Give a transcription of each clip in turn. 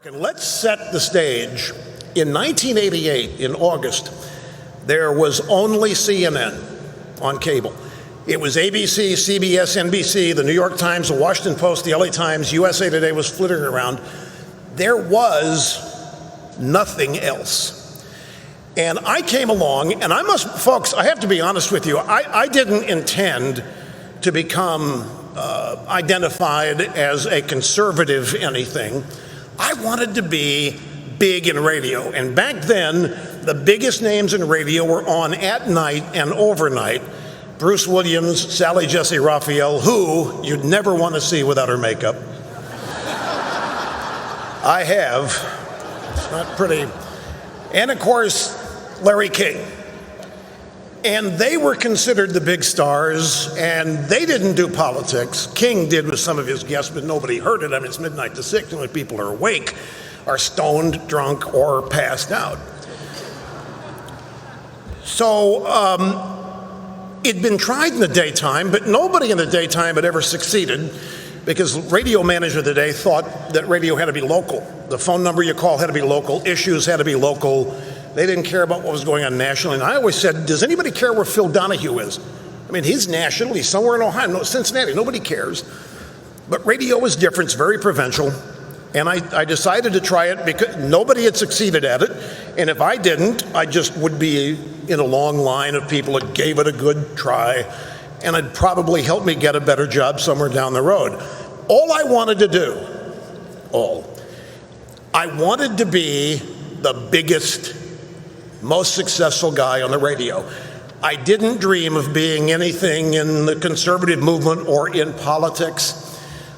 And let's set the stage. In 1988, in August, there was only CNN on cable. It was ABC, CBS, NBC, the New York Times, the Washington Post, the LA Times, USA Today was flitting around. There was nothing else. And I came along, and folks, I have to be honest with you, I didn't intend to become identified as a conservative anything. I wanted to be big in radio, and back then, the biggest names in radio were on at night and overnight. Bruce Williams, Sally Jesse Raphael, who you'd never want to see without her makeup. I have. It's not pretty. And of course, Larry King. And they were considered the big stars, and they didn't do politics. King did with some of his guests, but nobody heard it. I mean, it's midnight to 6, and when people are awake, are stoned, drunk, or passed out. So it'd been tried in the daytime, but nobody in the daytime had ever succeeded, because radio manager of the day thought that radio had to be local. The phone number you call had to be local, issues had to be local. They didn't care about what was going on nationally. And I always said, does anybody care where Phil Donahue is? I mean, he's national, he's somewhere in Ohio, Cincinnati, nobody cares. But radio is different, it's very provincial. And I decided to try it because nobody had succeeded at it. And if I didn't, I just would be in a long line of people that gave it a good try. And it'd probably help me get a better job somewhere down the road. All I wanted to do, I wanted to be the biggest, most successful guy on the radio. I didn't dream of being anything in the conservative movement or in politics.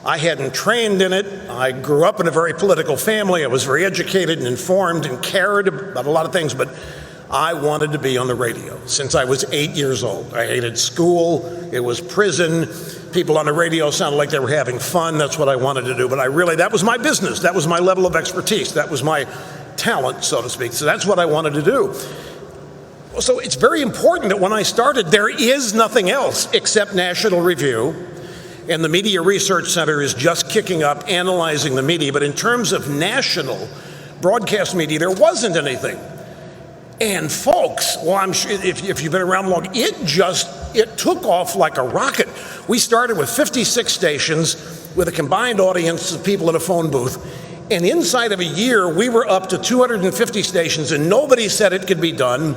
I hadn't trained in it. I grew up in a very political family. I was very educated and informed and cared about a lot of things, but I wanted to be on the radio since I was 8 years old. I hated school. It was prison. People on the radio sounded like they were having fun. That's what I wanted to do. But that was my business. That was my level of expertise. That was my talent, so to speak. So that's what I wanted to do. So it's very important that when I started, there is nothing else except National Review. And the Media Research Center is just kicking up, analyzing the media. But in terms of national broadcast media, there wasn't anything. And folks, well, I'm sure if you've been around long, it took off like a rocket. We started with 56 stations with a combined audience of people in a phone booth. And inside of a year, we were up to 250 stations, and nobody said it could be done.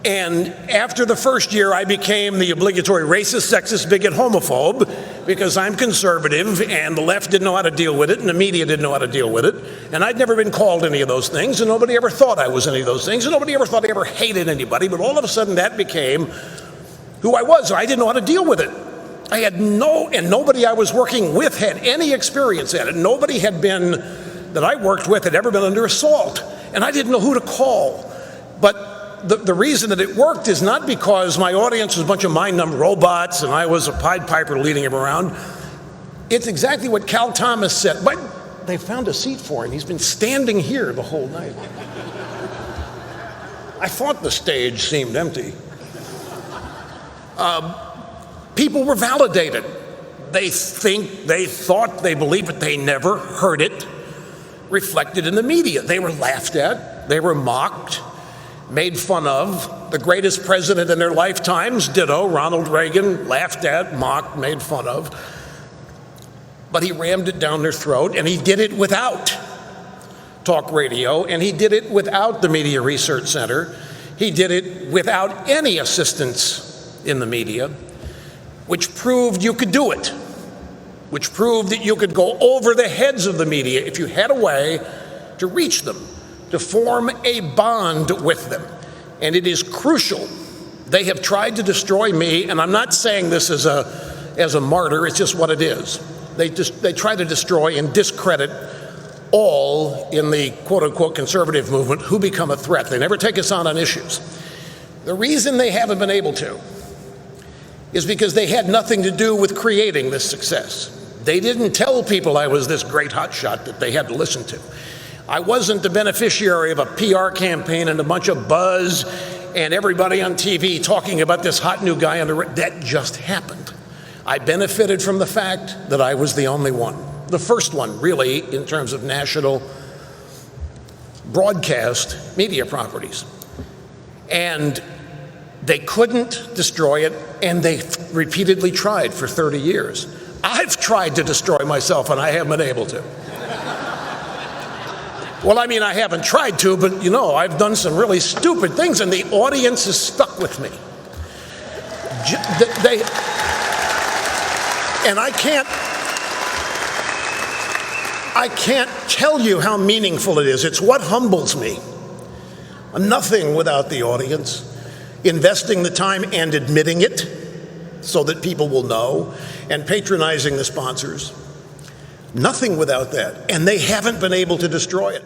And after the first year, I became the obligatory racist, sexist, bigot, homophobe, because I'm conservative, and the left didn't know how to deal with it, and the media didn't know how to deal with it. And I'd never been called any of those things, and nobody ever thought I was any of those things, and nobody ever thought I ever hated anybody. But all of a sudden, that became who I was. I didn't know how to deal with it. I had nobody I was working with had any experience at it. Nobody that I worked with had ever been under assault, and I didn't know who to call. But the reason that it worked is not because my audience was a bunch of mind-numb robots and I was a Pied Piper leading him around. It's exactly what Cal Thomas said. But they found a seat for him. He's been standing here the whole night. I thought the stage seemed empty. People were validated. They thought, they believed, but they never heard it reflected in the media. They were laughed at. They were mocked. Made fun of. The greatest president in their lifetimes, ditto, Ronald Reagan, laughed at, mocked, made fun of. But he rammed it down their throat, and he did it without talk radio, and he did it without the Media Research Center. He did it without any assistance in the media, which proved you could do it, which proved that you could go over the heads of the media if you had a way to reach them, to form a bond with them. And it is crucial. They have tried to destroy me, and I'm not saying this as a martyr, it's just what it is. They try to destroy and discredit all in the quote-unquote conservative movement who become a threat. They never take us on issues. The reason they haven't been able to is because they had nothing to do with creating this success. They didn't tell people I was this great hotshot that they had to listen to. I wasn't the beneficiary of a PR campaign and a bunch of buzz and everybody on TV talking about this hot new guy on that just happened. I benefited from the fact that I was the only one, the first one really in terms of national broadcast media properties. And they couldn't destroy it, and they repeatedly tried for 30 years. I've tried to destroy myself, and I haven't been able to. Well, I mean, I haven't tried to, but you know, I've done some really stupid things, and the audience is stuck with me. And I can't tell you how meaningful it is. It's what humbles me. I'm nothing without the audience. Investing the time and admitting it so that people will know, and patronizing the sponsors. Nothing without that. And they haven't been able to destroy it.